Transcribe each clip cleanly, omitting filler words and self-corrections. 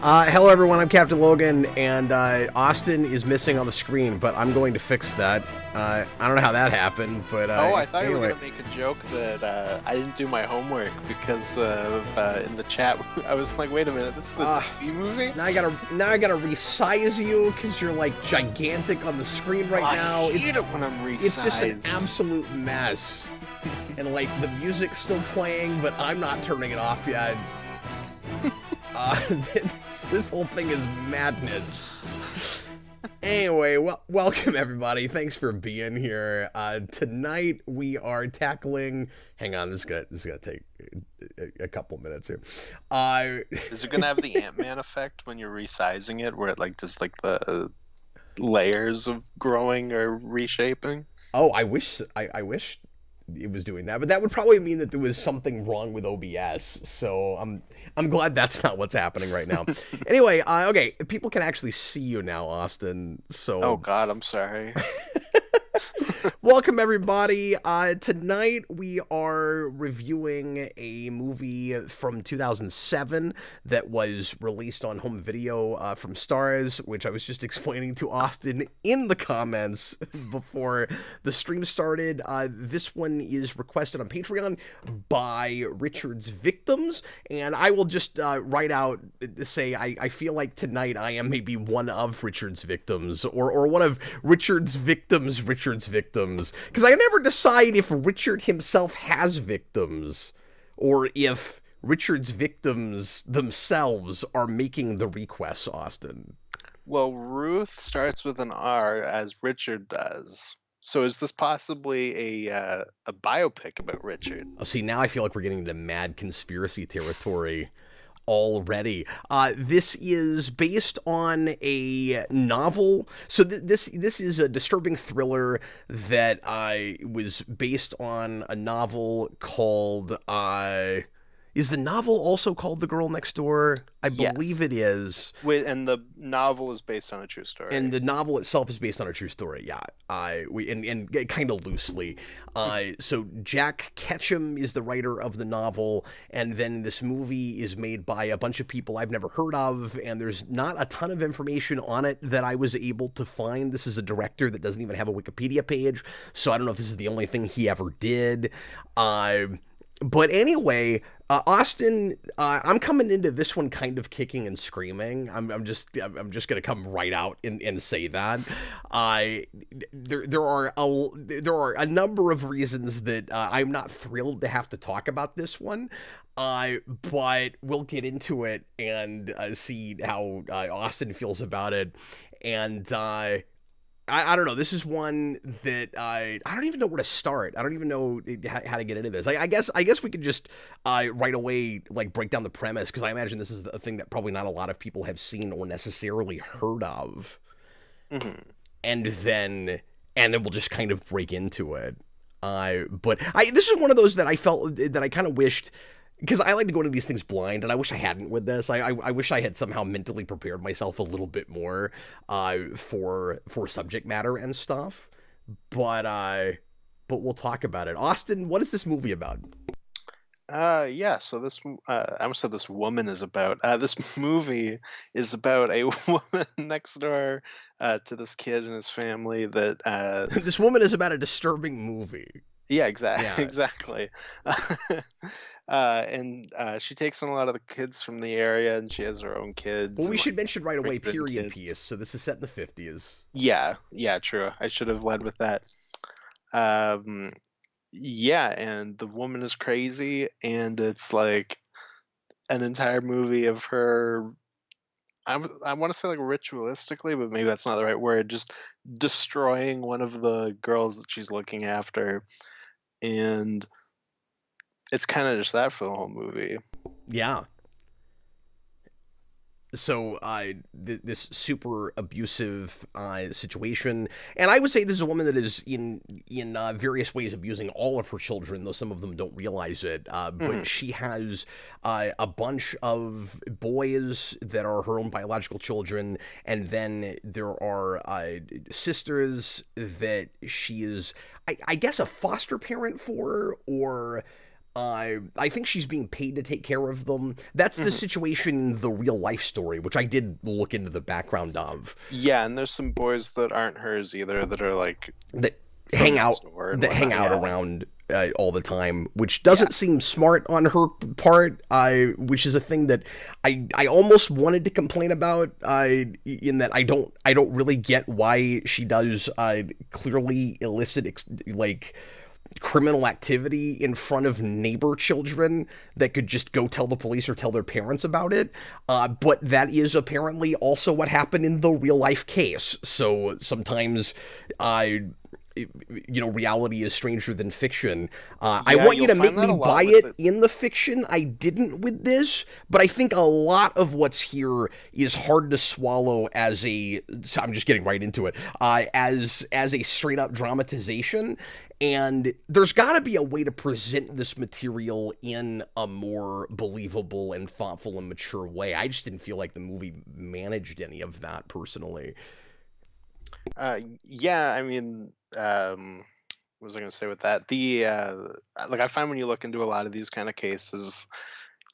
Hello, everyone. I'm Captain Logan, and Austin is missing on the screen, but I'm going to fix that. I don't know how that happened, but Oh, I thought you were anyway. gonna make a joke that I didn't do my homework because in the chat I was like, wait a minute, this is a TV movie? Now I gotta resize you because you're like gigantic on the screen right now. I hate it when I'm resized. It's just an absolute mess, and like the music's still playing, but I'm not turning it off yet. This whole thing is madness. Anyway, welcome everybody. Thanks for being here. Tonight we are tackling. Hang on, this is gonna take a couple minutes here. Is it gonna have the Ant-Man effect when you're resizing it, where it like does like the layers of growing or reshaping? Oh, I wish it was doing that, but that would probably mean that there was something wrong with OBS. So I'm glad that's not what's happening right now. Anyway, okay, people can actually see you now, Austin. So Oh God, I'm sorry. welcome everybody. Tonight we are reviewing a movie from 2007 that was released on home video from Stars, which I was just explaining to Austin in the comments before the stream started. This one is requested on Patreon by Richard's Victims, and I will just write out say I feel like tonight I am maybe one of Richard's victims or one of Richard's victims, because I never decide if Richard himself has victims or if Richard's victims themselves are making the requests, Austin. Well, Ruth starts with an R as Richard does. So is this possibly a biopic about Richard? Oh, see, now I feel like we're getting into mad conspiracy territory already. This is based on a novel. So this is a disturbing thriller that was based on a novel called is the novel also called The Girl Next Door? I believe it is. And the novel is based on a true story. And the novel itself is based on a true story, yeah. And kind of loosely. So Jack Ketchum is the writer of the novel, and then this movie is made by a bunch of people I've never heard of, and there's not a ton of information on it that I was able to find. This is a director that doesn't even have a Wikipedia page, so I don't know if this is the only thing he ever did. But anyway, Austin, I'm coming into this one kind of kicking and screaming. I'm just gonna come right out and say that. There are a number of reasons that I'm not thrilled to have to talk about this one. But we'll get into it and see how Austin feels about it. And I don't know. This is one that I don't even know where to start. I don't even know how to get into this. I guess we could just right away like break down the premise, because I imagine this is a thing that probably not a lot of people have seen or necessarily heard of. Mm-hmm. And then we'll just kind of break into it. But this is one of those that I felt that I kind of wished, because I like to go into these things blind, and I wish I hadn't with this. I wish I had somehow mentally prepared myself a little bit more for subject matter and stuff. But we'll talk about it. Austin, what is this movie about? Yeah, so this I almost said this woman is about. This movie is about a woman next door to this kid and his family that This woman is about a disturbing movie. Yeah, exactly. Yeah. Exactly. And she takes in a lot of the kids from the area, and she has her own kids. Well, we and, should mention right away, brings in period kids. piece. So this is set in the 50s. Yeah, true. I should have led with that. Yeah, and the woman is crazy, and it's like an entire movie of her. I want to say like ritualistically, but maybe that's not the right word. Just destroying one of the girls that she's looking after, and it's kind of just that for the whole movie. Yeah. So this super abusive situation, and I would say this is a woman that is in various ways abusing all of her children, though some of them don't realize it. But she has a bunch of boys that are her own biological children, and then there are sisters that she is, I guess, a foster parent for, or I think she's being paid to take care of them. That's the Mhm. situation in the real life story, which I did look into the background of. Yeah, and there's some boys that aren't hers either that are like That from hang next out door and that hang whatnot. out Yeah, around all the time, which yeah. doesn't seem smart on her part. Which is a thing that I almost wanted to complain about. In that I don't really get why she does clearly illicit like criminal activity in front of neighbor children that could just go tell the police or tell their parents about it. But that is apparently also what happened in the real life case. So sometimes, reality is stranger than fiction. I Yeah, want you you'll to make find that me a buy lot with it it. in the fiction. I didn't with this, but I think a lot of what's here is hard to swallow as a. So I'm just getting right into it. As a straight up dramatization, and there's got to be a way to present this material in a more believable and thoughtful and mature way. I just didn't feel like the movie managed any of that personally. Yeah, I mean, what was I going to say with that? Like I find when you look into a lot of these kind of cases,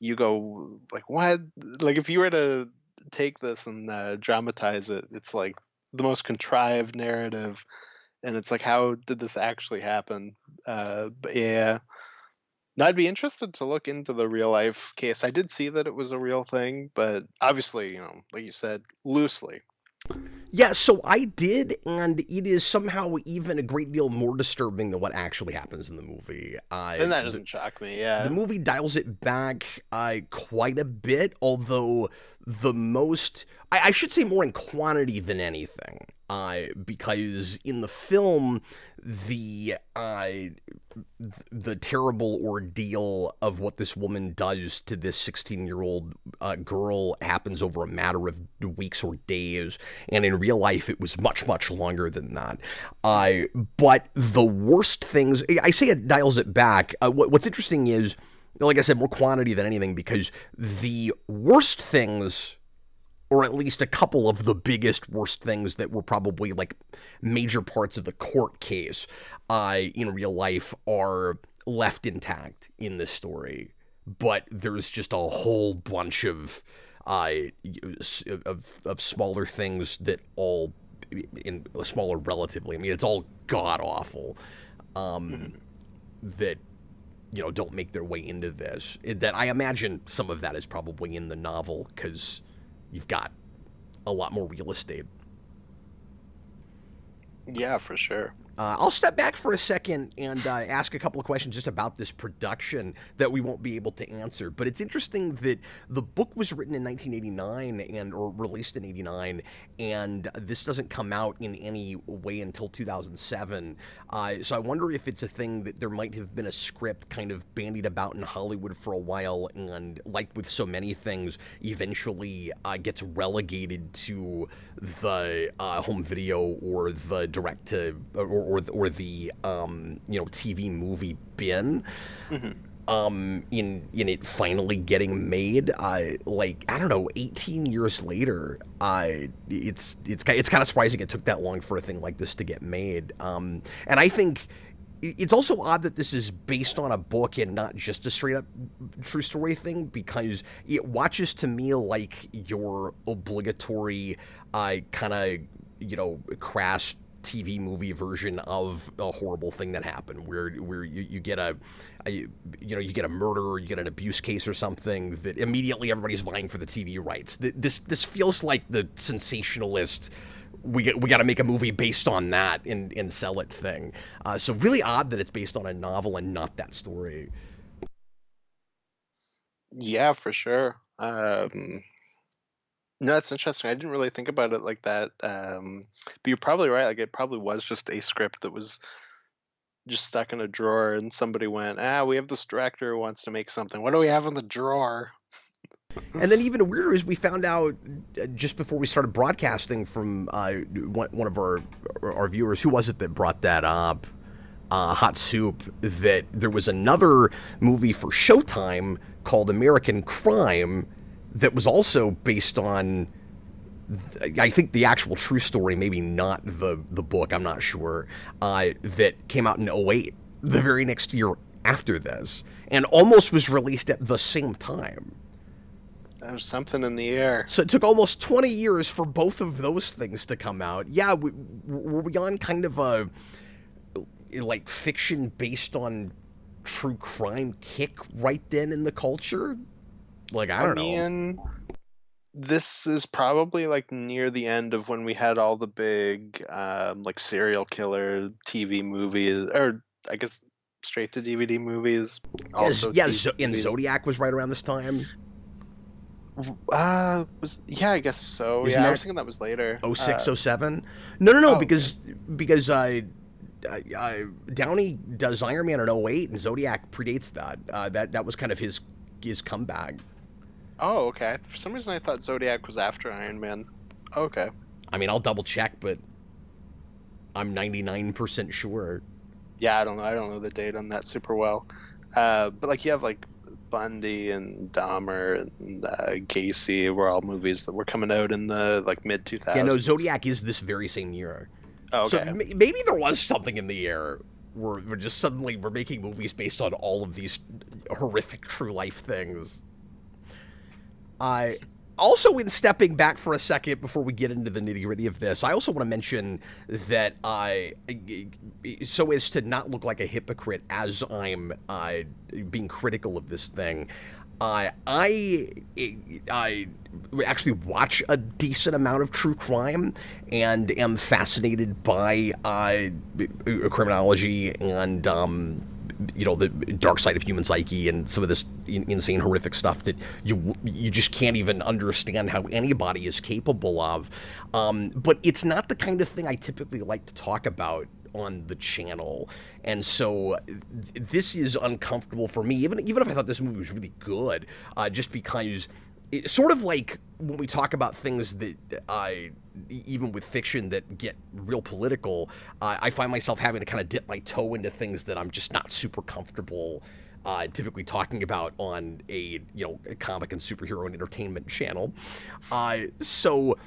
you go like, what? Like if you were to take this and dramatize it, it's like the most contrived narrative, and it's like, how did this actually happen? But yeah, no, I'd be interested to look into the real life case. I did see that it was a real thing, but obviously, like you said, loosely. Yeah, so I did, and it is somehow even a great deal more disturbing than what actually happens in the movie. Then that doesn't shock me. The Yeah. movie dials it back quite a bit, although the most, I should say more in quantity than anything, because in the film, the uh, the terrible ordeal of what this woman does to this 16-year-old girl happens over a matter of weeks or days, and in real life it was much, much longer than that. But the worst things, I say it dials it back. What's interesting is, like I said, more quantity than anything, because the worst things, or at least a couple of the biggest worst things that were probably like major parts of the court case in real life, are left intact in this story. But there's just a whole bunch uh, of smaller things that all, in smaller relatively. I mean, it's all god awful. Mhm. That don't make their way into this. That I imagine some of that is probably in the novel, because you've got a lot more real estate. Yeah, for sure. I'll step back for a second and ask a couple of questions just about this production that we won't be able to answer. But it's interesting that the book was written in 1989 or released in 89, and this doesn't come out in any way until 2007. So I wonder if it's a thing that there might have been a script kind of bandied about in Hollywood for a while, and like with so many things, eventually gets relegated to the home video or the direct to or the TV movie bin. Mhm. In it finally getting made, like, I don't know, 18 years later, it's kind of surprising it took that long for a thing like this to get made. And I think it's also odd that this is based on a book and not just a straight up true story thing, because it watches to me like your obligatory kind of crass TV movie version of a horrible thing that happened, where you get you get a murder, or you get an abuse case or something, that immediately everybody's vying for the TV rights. This feels like the sensationalist, we got to make a movie based on that and sell it thing. So really odd that it's based on a novel and not that story. Yeah, for sure. No, that's interesting. I didn't really think about it like that. But you're probably right. Like it probably was just a script that was just stuck in a drawer, and somebody went, "Ah, we have this director who wants to make something. What do we have in the drawer?" And then even weirder is we found out just before we started broadcasting from one of our viewers. Who was it that brought that up? Hot Soup. That there was another movie for Showtime called American Crime that was also based on, I think, the actual true story, maybe not the book, I'm not sure, that came out in '08, the very next year after this, and almost was released at the same time. There's something in the air. So it took almost 20 years for both of those things to come out. Yeah, were we on kind of a like fiction based on true crime kick right then in the culture? Like, I don't know. This is probably like near the end of when we had all the big like serial killer TV movies, or I guess straight to DVD movies. Also, yeah, and Zodiac was right around this time. I guess so. Isn't I was thinking that was later. 06, 07? No, Oh, because Downey does Iron Man in 08, and Zodiac predates that. That was kind of his comeback. Oh, okay. For some reason, I thought Zodiac was after Iron Man. Okay. I mean, I'll double check, but I'm 99% sure. Yeah, I don't know. I don't know the date on that super well. But like you have like Bundy and Dahmer and Gacy were all movies that were coming out in the like mid 2000s. Yeah, no, Zodiac is this very same year. Oh, okay. So maybe there was something in the air where we're just suddenly we're making movies based on all of these horrific true life things. Also, in stepping back for a second before we get into the nitty-gritty of this, I also want to mention that so as to not look like a hypocrite as I'm being critical of this thing, I actually watch a decent amount of true crime and am fascinated by criminology and the dark side of human psyche and some of this insane, horrific stuff that you just can't even understand how anybody is capable of. But it's not the kind of thing I typically like to talk about on the channel, and so this is uncomfortable for me, even if I thought this movie was really good, just because it's sort of like when we talk about things that even with fiction that get real political, I find myself having to kind of dip my toe into things that I'm just not super comfortable typically talking about on a comic and superhero and entertainment channel. So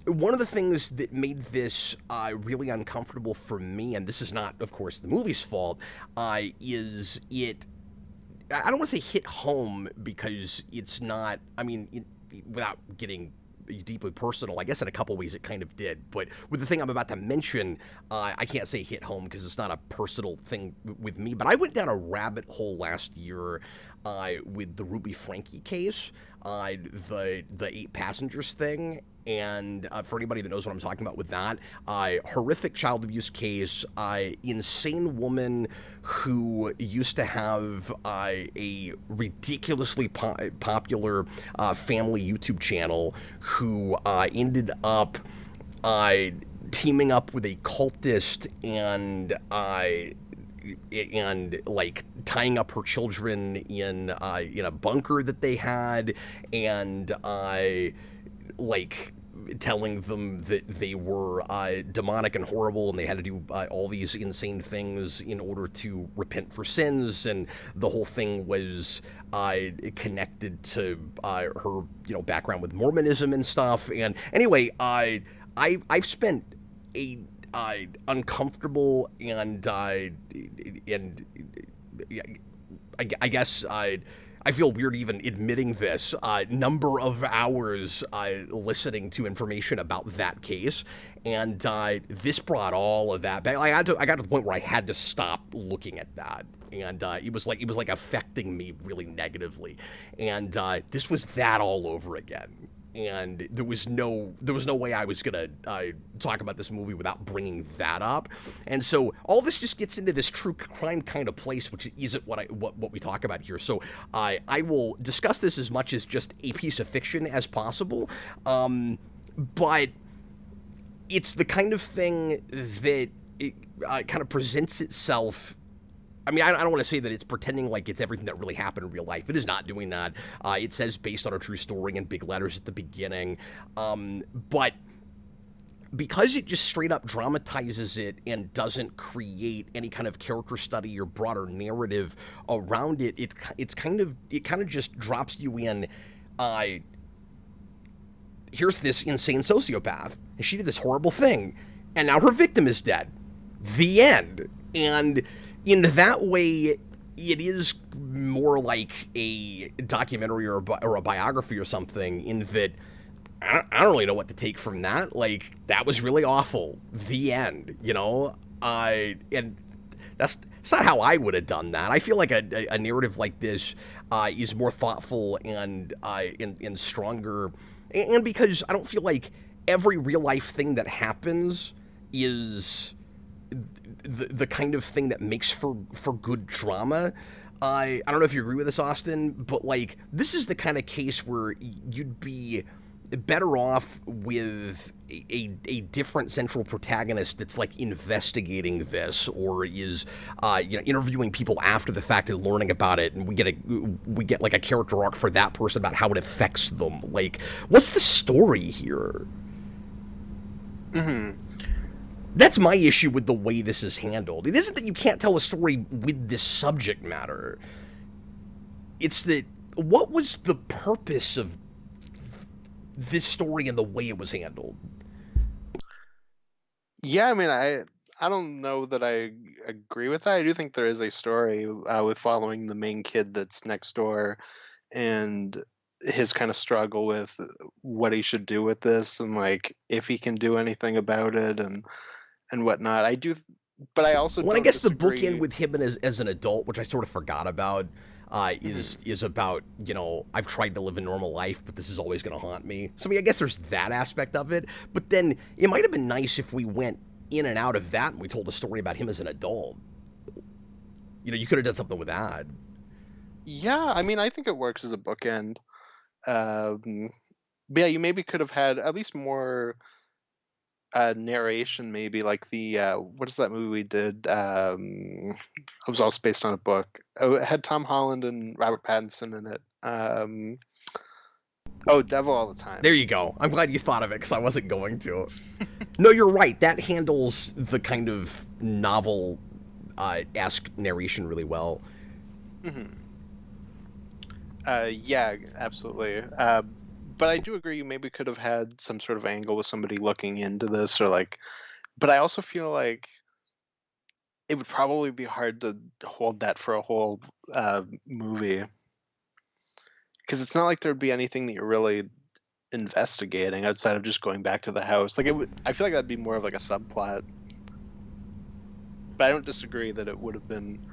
one of the things that made this really uncomfortable for me, and this is not, of course, the movie's fault, is it. I don't want to say hit home because it's not. I mean, without getting deeply personal, I guess in a couple ways it kind of did. But with the thing I'm about to mention, I can't say hit home because it's not a personal thing with me. But I went down a rabbit hole last year with the Ruby Frankie case, the 8 passengers thing. And for anybody that knows what I'm talking about with that, horrific child abuse case, insane woman who used to have a ridiculously popular family YouTube channel who ended up teaming up with a cultist and like tying up her children in a bunker that they had, and like telling them that they were demonic and horrible and they had to do all these insane things in order to repent for sins, and the whole thing was connected to her background with Mormonism and stuff. And anyway, I've spent a uncomfortable and I guess I feel weird even admitting this, number of hours listening to information about that case, and this brought all of that back. Like, I got to the point where I had to stop looking at that, and it was like affecting me really negatively, and this was that all over again. And there was no way I was gonna talk about this movie without bringing that up. And so all this just gets into this true crime kind of place, which isn't what we talk about here. So I will discuss this as much as just a piece of fiction as possible, but it's the kind of thing that it kind of presents itself. I mean, I don't want to say that it's pretending like it's everything that really happened in real life. It is not doing that. It says based on a true story in big letters at the beginning. But because it just straight up dramatizes it and doesn't create any kind of character study or broader narrative around it, it kind of just drops you in. Here's this insane sociopath, and she did this horrible thing, and now her victim is dead. The end. And in that way, it is more like a documentary or a biography or something, in that I don't really know what to take from that. Like, that was really awful. The end, you know? And that's not how I would have done that. I feel like a narrative like this is more thoughtful and stronger. And because I don't feel like every real life thing that happens is the kind of thing that makes for good drama. I don't know if you agree with this, Austin, but like, this is the kind of case where you'd be better off with a different central protagonist that's like investigating this, or is interviewing people after the fact and learning about it, and we get like a character arc for that person about how it affects them. Like, what's the story here? Mm-hmm. That's my issue with the way this is handled. It isn't that you can't tell a story with this subject matter. It's that, what was the purpose of this story and the way it was handled? Yeah, I mean, I don't know that I agree with that. I do think there is a story with following the main kid that's next door, and his kind of struggle with what he should do with this, and like if he can do anything about it, and whatnot. I do, but I also Well, I don't guess the bookend disagree. with him as an adult, which I sort of forgot about, Mhm. is about, I've tried to live a normal life, but this is always going to haunt me. So I mean, I guess there's that aspect of it. But then it might have been nice if we went in and out of that and we told a story about him as an adult. You could have done something with that. Yeah, I mean, I think it works as a bookend. But yeah, you maybe could have had at least more narration, maybe like the what is that movie we did? It was also based on a book. Oh, it had Tom Holland and Robert Pattinson in it. Oh, Devil All the Time. There you go. I'm glad you thought of it, because I wasn't going to. No, you're right. That handles the kind of novel esque narration really well. Hmm. Yeah, absolutely. But I do agree you maybe could have had some sort of angle with somebody looking into this, or like, but I also feel like it would probably be hard to hold that for a whole movie, because it's not like there'd be anything that you're really investigating outside of just going back to the house. Like, it would, I feel like that'd be more of like a subplot. But I don't disagree that it would have been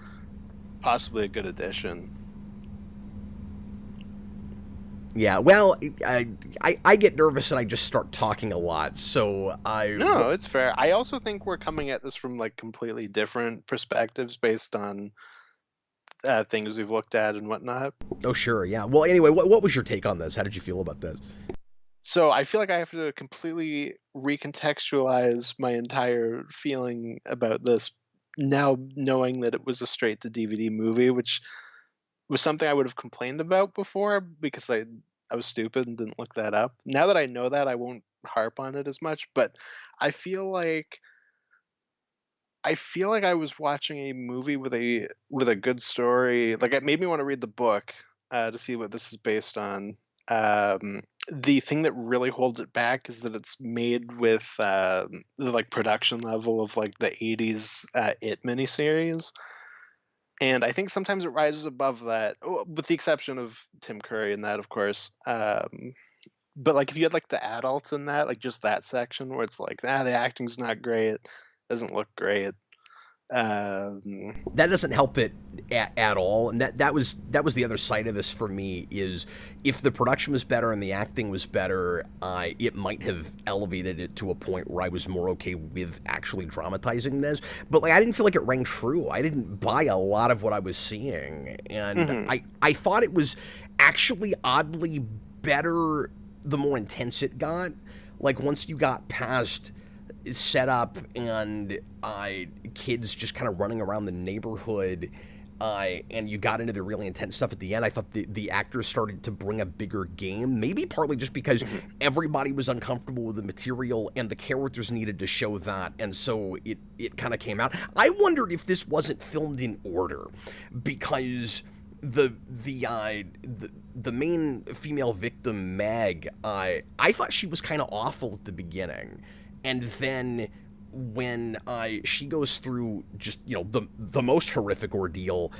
possibly a good addition. Yeah, well, I get nervous and I just start talking a lot. So No, it's fair. I also think we're coming at this from like completely different perspectives based on things we've looked at and whatnot. oh sure, yeah. Well, anyway, what was your take on this? How did you feel about this? So I feel like I have to completely recontextualize my entire feeling about this now, knowing that it was a straight to DVD movie, which was something I would have complained about before because I was stupid and didn't look that up. Now that I know that, I won't harp on it as much, but I feel like I was watching a movie with a good story. Like, it made me want to read the book to see what this is based on. The thing that really holds it back is that it's made with the like production level of like the '80s It miniseries, and I think sometimes it rises above that, with the exception of Tim Curry in that, of course. But like if you had like the adults in that, like just that section where it's like, the acting's not great, doesn't look great. Um, That doesn't help it at all, and that was the other side of this for me. Is if the production was better and the acting was better, it might have elevated it to a point where I was more okay with actually dramatizing this. But like, I didn't feel like it rang true. I didn't buy a lot of what I was seeing, and mhm. I thought it was actually oddly better the more intense it got. Like, once you got past set up and kids just kind of running around the neighborhood, and you got into the really intense stuff at the end, I thought the actors started to bring a bigger game. Maybe partly just because Mhm. everybody was uncomfortable with the material and the characters needed to show that, and so it kind of came out. I wondered if this wasn't filmed in order, because the main female victim, Meg, I thought she was kind of awful at the beginning, and then when she goes through just the most horrific ordeal,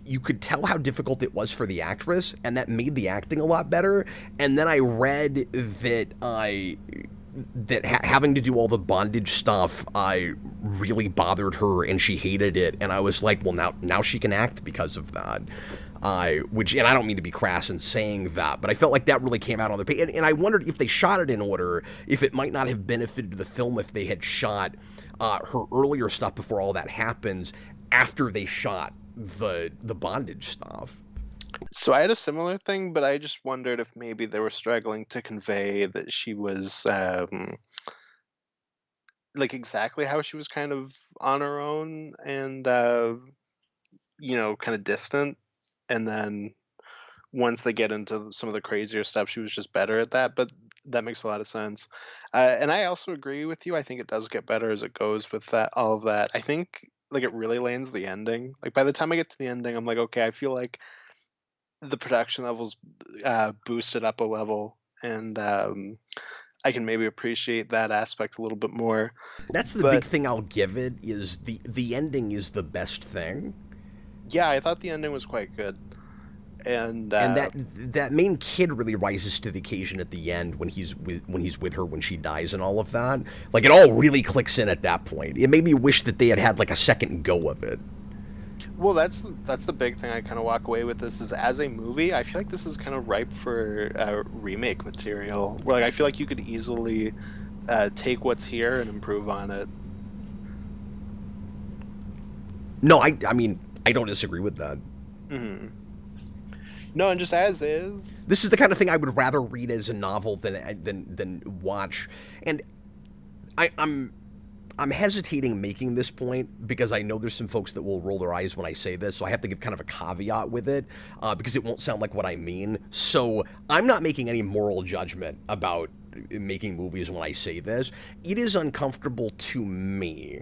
you could tell how difficult it was for the actress, and that made the acting a lot better. And then I read that having to do all the bondage stuff really bothered her, and she hated it. And I was like, well, now she can act because of that. Which, and I don't mean to be crass in saying that, but I felt like that really came out on the page. And I wondered if they shot it in order, if it might not have benefited the film if they had shot her earlier stuff before all that happens, after they shot the bondage stuff. So I had a similar thing, but I just wondered if maybe they were struggling to convey that she was like exactly how she was kind of on her own and kind of distant, and then once they get into some of the crazier stuff, she was just better at that. But that makes a lot of sense. And I also agree with you. I think it does get better as it goes with that, all of that. I think like it really lands the ending. Like by the time I get to the ending, I'm like, okay, I feel like the production levels boosted up a level, and I can maybe appreciate that aspect a little bit more. That's the big But thing I'll give it, is the ending is the best thing. yeah, I thought the ending was quite good, and And that main kid really rises to the occasion at the end when he's with her when she dies and all of that. Like, it all really clicks in at that point. It made me wish that they had had like a second go of it. well, that's the big thing I kind of walk away with this is as a movie. I feel like this is kind of ripe for remake material. Where like I feel like you could easily take what's here and improve on it. No, I mean, I don't disagree with that. Hmm. No, and just as is. This is the kind of thing I would rather read as a novel than watch. And I'm hesitating making this point because I know there's some folks that will roll their eyes when I say this, so I have to give kind of a caveat with it because it won't sound like what I mean. So I'm not making any moral judgment about making movies when I say this. It is uncomfortable to me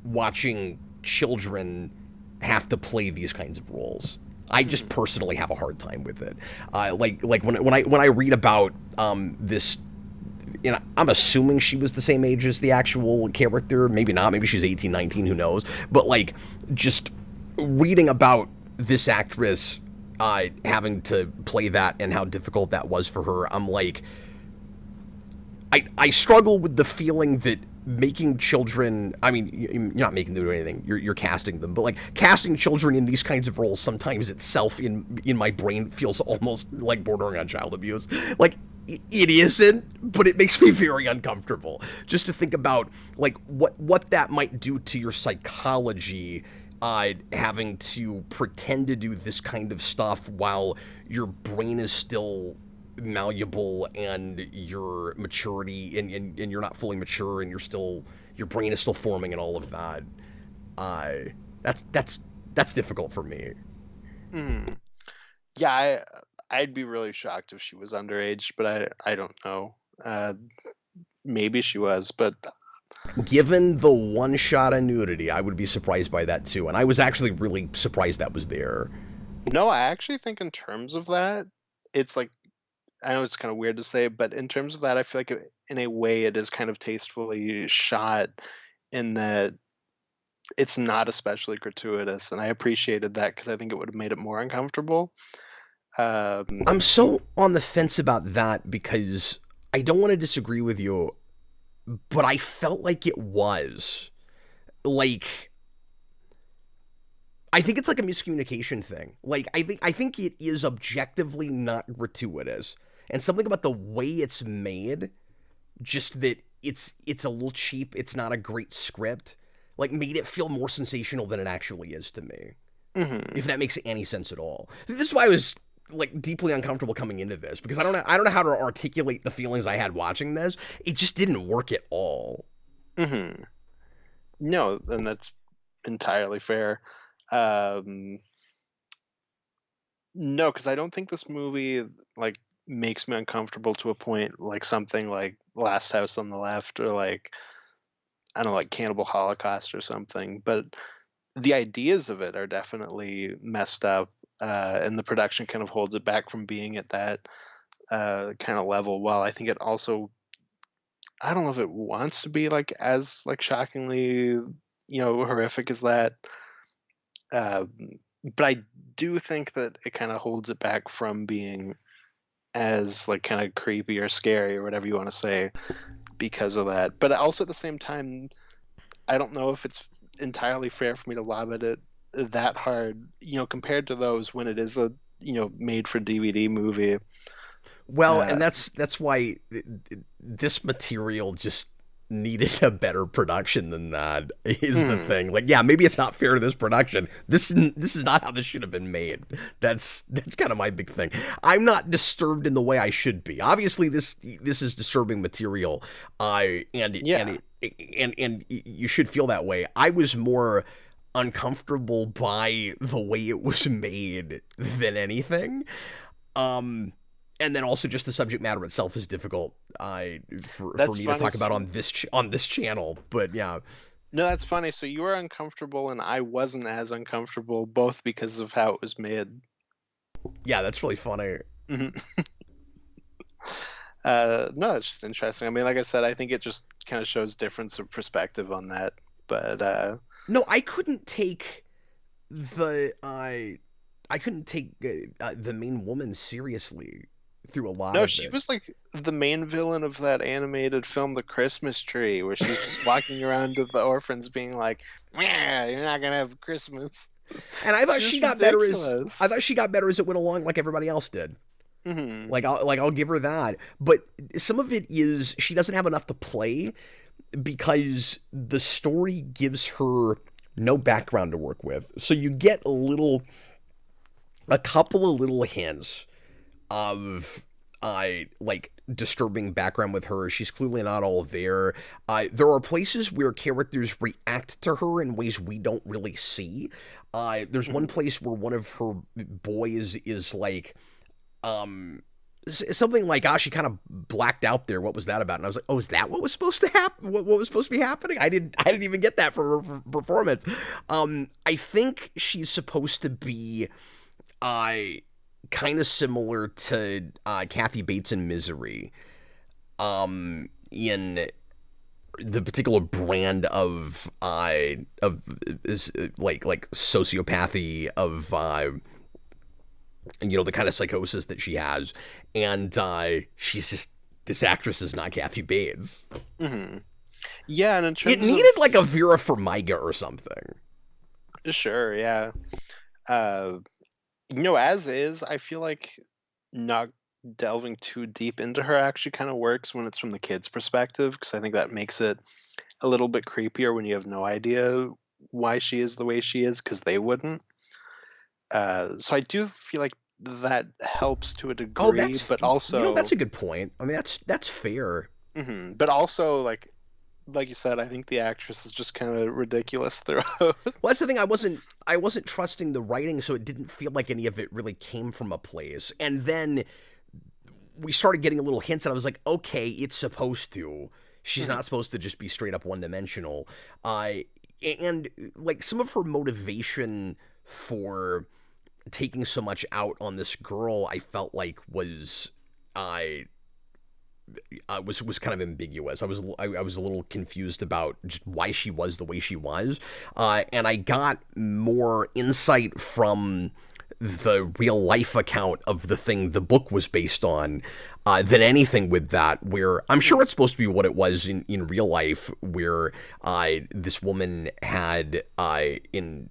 watching children have to play these kinds of roles. I just personally have a hard time with it. Like when I read about this, I'm assuming she was the same age as the actual character. Maybe not. Maybe she's 18, 19. Who knows? But like, just reading about this actress having to play that and how difficult that was for her, I'm like, I struggle with the feeling that making children, I mean, you're not making them do anything, you're casting them, but like casting children in these kinds of roles sometimes itself in my brain feels almost like bordering on child abuse. Like, it isn't, but it makes me very uncomfortable just to think about like what that might do to your psychology, having to pretend to do this kind of stuff while your brain is still malleable and your maturity and you're not fully mature and your brain is still forming and all of that. That's difficult for me. Mm. Yeah, I'd be really shocked if she was underage, but I don't know. Maybe she was, but Given the one shot of nudity, I would be surprised by that too. And I was actually really surprised that was there. no, I actually think in terms of that, it's like I know it's kind of weird to say, but in terms of that, I feel like in a way it is kind of tastefully shot in that it's not especially gratuitous, and I appreciated that because I think it would have made it more uncomfortable. Um, I'm so on the fence about that because I don't want to disagree with you, but I felt like it was. Like, I think it's like a miscommunication thing. Like, I think it is objectively not gratuitous. And something about the way it's made, just that it's a little cheap, it's not a great script, like made it feel more sensational than it actually is to me. mhm. If that makes any sense at all. This is why I was like deeply uncomfortable coming into this because I don't know how to articulate the feelings I had watching this. It just didn't work at all. Mhm. No, and that's entirely fair. Um, no, because I don't think this movie like makes me uncomfortable to a point like something like Last House on the Left or like I don't know, like Cannibal Holocaust or something. But the ideas of it are definitely messed up, and the production kind of holds it back from being at that kind of level. While I think it also I don't know if it wants to be like as like shockingly, horrific as that. Um, but I do think that it kind of holds it back from being as like kind of creepy or scary or whatever you want to say because of that. But also at the same time, I don't know if it's entirely fair for me to lob at it that hard, compared to those when it is a made for DVD movie. Well, Uh, and that's why this material just needed a better production than that is the hmm, thing. Like, yeah, maybe it's not fair to this production. This is not how this should have been made. That's kind of my big thing. I'm not disturbed in the way I should be. Obviously, this is disturbing material. yeah, And you should feel that way. I was more uncomfortable by the way it was made than anything. Um, and then also just the subject matter itself is difficult for that's me to funny. talk about So on this channel. But yeah, no, that's funny. So you were uncomfortable, and I wasn't as uncomfortable, both because of how it was made. yeah, that's really funny. Mhm. No, it's just interesting. I mean, like I said, I think it just kind of shows difference of perspective on that. But No, I couldn't take the I couldn't take the main woman seriously through a lot no, of she it. was like the main villain of that animated film, The Christmas Tree, where she's just walking around to the orphans being like, "Yeah, you're not gonna have Christmas." And I thought She she was got better as ridiculous. it went along, like everybody else did. Hmm. I'll give her that. But some of it is she doesn't have enough to play because the story gives her no background to work with. So you get a couple of little hints of like disturbing background with her. She's clearly not all there. There are places where characters react to her in ways we don't really see. There's one Hmm. place where one of her boys is like um something like, she kind of blacked out there. What was that about? And I was like, oh, is that what was supposed to happen? What was supposed to be happening? I didn't even get that for her performance. I think she's supposed to be uh kind of similar to Kathy Bates in Misery. In the particular brand of is like sociopathy of the kind of psychosis that she has, and she's just this actress is not Kathy Bates. Hmm. Yeah, and in It terms of needed like a Vera Farmiga or something. sure, yeah. Uh, as is, I feel like not delving too deep into her actually kind of works when it's from the kid's perspective, because I think that makes it a little bit creepier when you have no idea why she is the way she is, because they wouldn't. So I do feel like that helps to a Oh, degree, that's but that's also, a good point. I mean, that's fair. mhm, but also like you said, I think the actress is just kind of ridiculous throughout. Well, that's the thing. I wasn't trusting the writing, so it didn't feel like any of it really came from a place. And then we started getting little hints, and I was like, okay, it's supposed to. She's Mhm. not supposed to just be straight up one dimensional. And like some of her motivation for taking so much out on this girl, I felt like I was kind of ambiguous. I was a little confused about just why she was the way she was, and I got more insight from the real life account of the thing the book was based on than anything with that. Where I'm sure Mhm. it's supposed to be what it was in real life, where this woman had an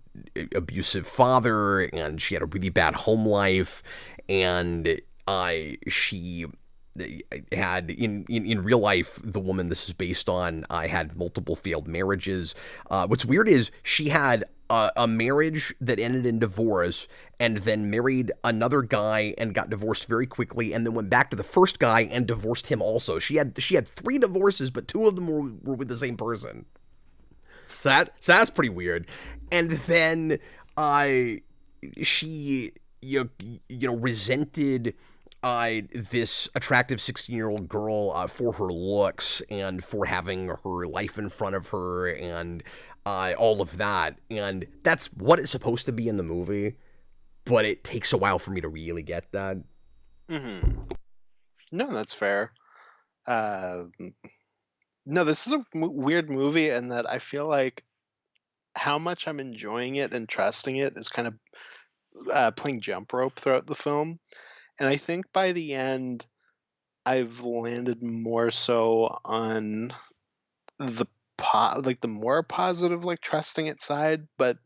abusive father and she had a really bad home life, and she had in real life, the woman this is based on had multiple failed marriages. What's weird is she had a marriage that ended in divorce, and then married another guy and got divorced very quickly, and then went back to the first guy and divorced him also. She had three divorces, but two of them were with the same person. So that's pretty weird. And then I she resented this attractive 16-year-old girl for her looks and for having her life in front of her and all of that. And that's what it's supposed to be in the movie, but it takes a while for me to really get that. Mhm. No, that's fair. Uh, No, this is a weird movie, and that I feel like how much I'm enjoying it and trusting it is kind of playing jump rope throughout the film. And I think by the end, I've landed more so on the like the more positive, like trusting it side, but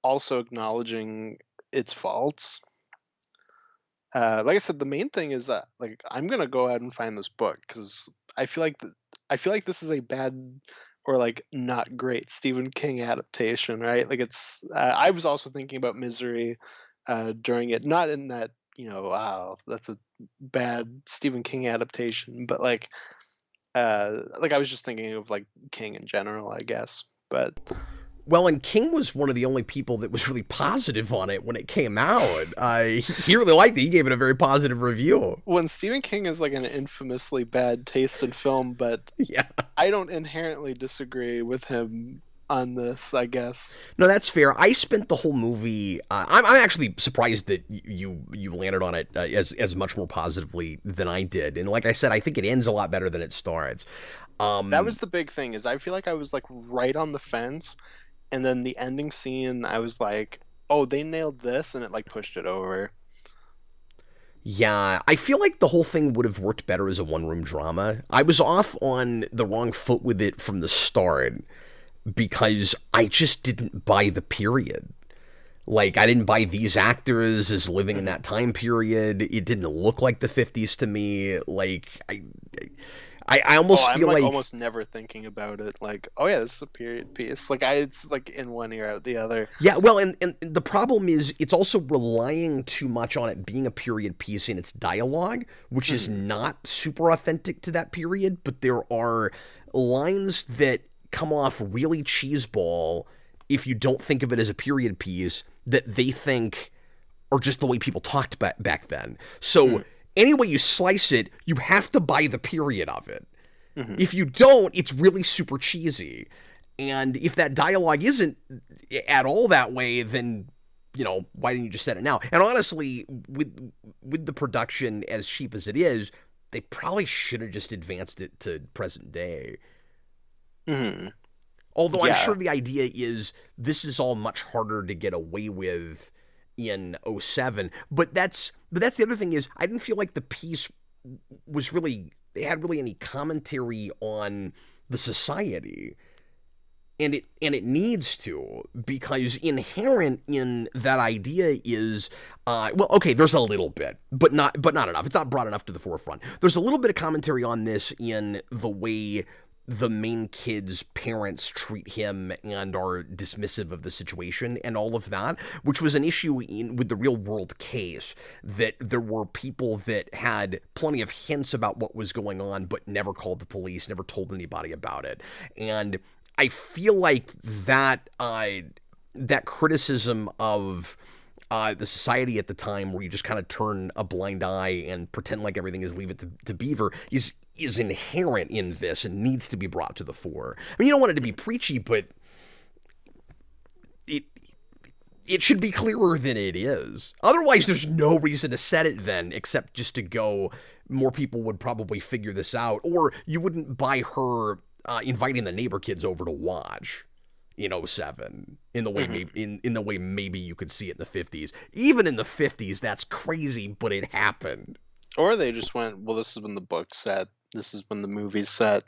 also acknowledging its faults. Like I said, the main thing is that like I'm gonna go ahead and find this book because I feel like I feel like this is a bad or like not great Stephen King adaptation, right? Like it's. I was also thinking about Misery during it, not in that wow, that's a bad Stephen King adaptation, but like I was just thinking of like King in general, I guess. But Well, and King was one of the only people that was really positive on it when it came out. He really liked it. He gave it a very positive review. when Stephen King is like an infamously bad taste in film, but Yeah. I don't inherently disagree with him on this, I guess. No, that's fair. I spent the whole movie. I'm actually surprised that you landed on it as much more positively than I did. And like I said, I think it ends a lot better than it starts. That was the big thing is I feel like I was like right on the fence, and then the ending scene I was like, "Oh, they nailed this," and it like pushed it over. Yeah, I feel like the whole thing would have worked better as a one-room drama. I was off on the wrong foot with it from the start because I just didn't buy the period. Like, I didn't buy these actors as living in that time period. It didn't look like the 50s to me. Like, I Oh, almost I'm feel like like, almost never thinking about it. Like, oh yeah, this is a period piece. Like it's like in one ear out the other. yeah, well, and the problem is it's also relying too much on it being a period piece in its dialogue, which is Mhm. not super authentic to that period, but there are lines that come off really cheeseball if you don't think of it as a period piece that they think are just the way people talked back then. So Mhm. any way you slice it, you have to buy the period of it. Mhm. If you don't, it's really super cheesy. And if that dialogue isn't at all that way, then why didn't you just set it now? And honestly, with the production as cheap as it is, they probably should have just advanced it to present day. Mhm. Although I'm Yeah. sure the idea is this is all much harder to get away with in '07. But that's the other thing is I didn't feel like the piece was really had really any commentary on the society. And it needs to, because inherent in that idea is well, okay, there's a little bit, but not enough. It's not brought enough to the forefront. There's a little bit of commentary on this in the way the main kid's parents treat him and are dismissive of the situation and all of that, which was an issue with the real world case, that there were people that had plenty of hints about what was going on but never called the police, never told anybody about it. And I feel like that criticism of the society at the time, where you just kind of turn a blind eye and pretend like everything is Leave It to Beaver, is inherent in this and needs to be brought to the fore. I mean, you don't want it to be preachy, but it it should be clearer than it is. Otherwise, there's no reason to set it then, except just to go. More people would probably figure this out, or you wouldn't buy her inviting the neighbor kids over to watch in '07 in the way Mhm. maybe in the way maybe you could see it in the '50s. Even in the '50s, that's crazy, but it happened. Or they just went, well, this is when the book's set. This is when the movie's set.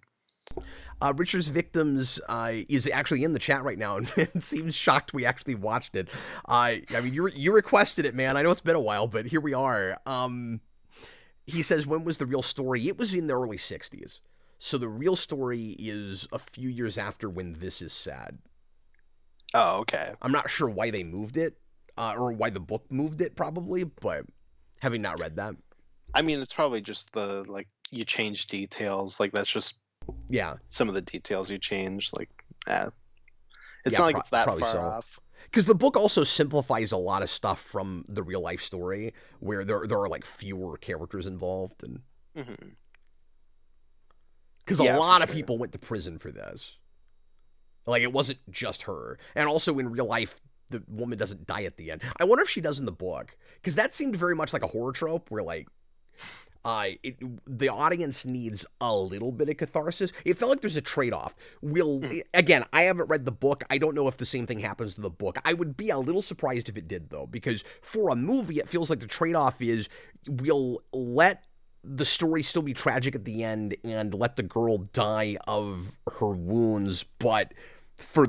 Richard's Victims is actually in the chat right now, and it seems shocked we actually watched it. I mean, you requested it, man. I know it's been a while, but here we are. He says, when was the real story? It was in the early '60s. So the real story is a few years after when this is set. Oh, okay. I'm not sure why they moved it, or why the book moved it, probably, but having not read that. I mean, it's probably just the like you change details. Like that's just Yeah, some of the details you change. Like, eh, it's yeah, not like it's that probably far so. off. Because the book also simplifies a lot of stuff from the real life story, where there are like fewer characters involved, and Hmm. because a Yeah, for lot of sure. people went to prison for this. Like, it wasn't just her. And also in real life, the woman doesn't die at the end. I wonder if she does in the book, because that seemed very much like a horror trope, where like the audience needs a little bit of catharsis. It felt like there's a trade-off. Mm. Again, I haven't read the book. I don't know if the same thing happens to the book. I would be a little surprised if it did, though, because for a movie, it feels like the trade-off is we'll let the story still be tragic at the end and let the girl die of her wounds, but for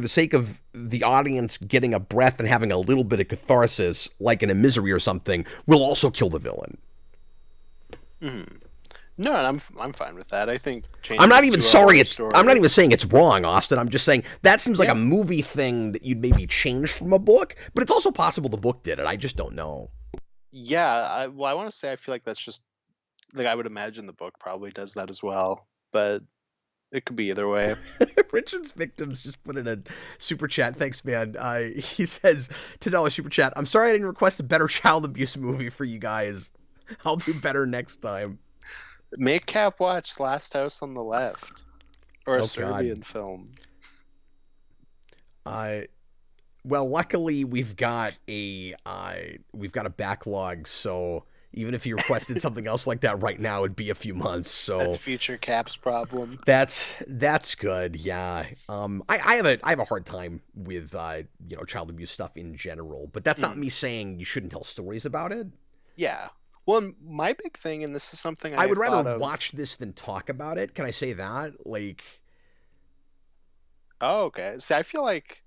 the sake of the audience getting a breath and having a little bit of catharsis, like in a Misery or something, we'll also kill the villain. Mm. No, and I'm fine with that. I think I'm changing not it even to a sorry. horror It's I'm not story. even saying it's wrong, Austin. I'm just saying that seems like a Yeah, movie thing that you'd maybe change from a book, but it's also possible the book did it. I just don't know. yeah. Well, I want to say I feel like that's just like I would imagine the book probably does that as well, but it could be either way. Richard's victims just put in a super chat. Thanks, man. He says $10 super chat. I'm sorry I didn't request a better child abuse movie for you guys. I'll do better next time. Make Cap watch Last House on the Left or a Oh God. Serbian film. I Well, luckily we've got a backlog, so even if you requested something else like that right now, it'd be a few months. That's So future Cap's problem. that's good. Yeah. I have a hard time with child abuse stuff in general, but that's not Mm. me saying you shouldn't tell stories about it. Yeah. Well, my big thing, and this is something I I would rather thought of. watch this than talk about it. Can I say that? Like, Oh, okay. See, I feel like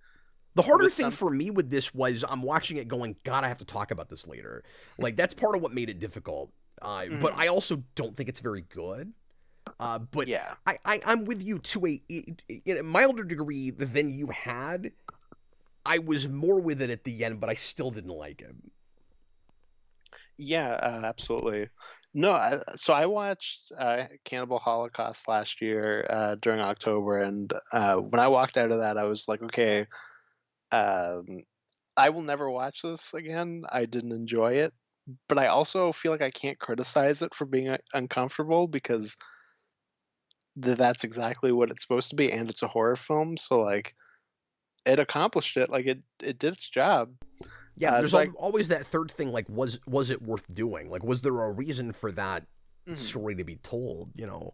the harder with thing some. for me with this was I'm watching it going, God, I have to talk about this later. Like that's part of what made it difficult. But Mhm. I also don't think it's very good. But Yeah. I'm with you to in a milder degree than you had. I was more with it at the end, but I still didn't like it. Yeah, absolutely. No, so I watched Cannibal Holocaust last year during October, and when I walked out of that, I was like, okay, um, I will never watch this again. I didn't enjoy it, but I also feel like I can't criticize it for being uncomfortable because that's exactly what it's supposed to be, and it's a horror film, so like it accomplished it, like it did its job. Yeah, but there's So I, always that third thing. Like, was it worth doing? Like, was there a reason for that mhm. story to be told? You know.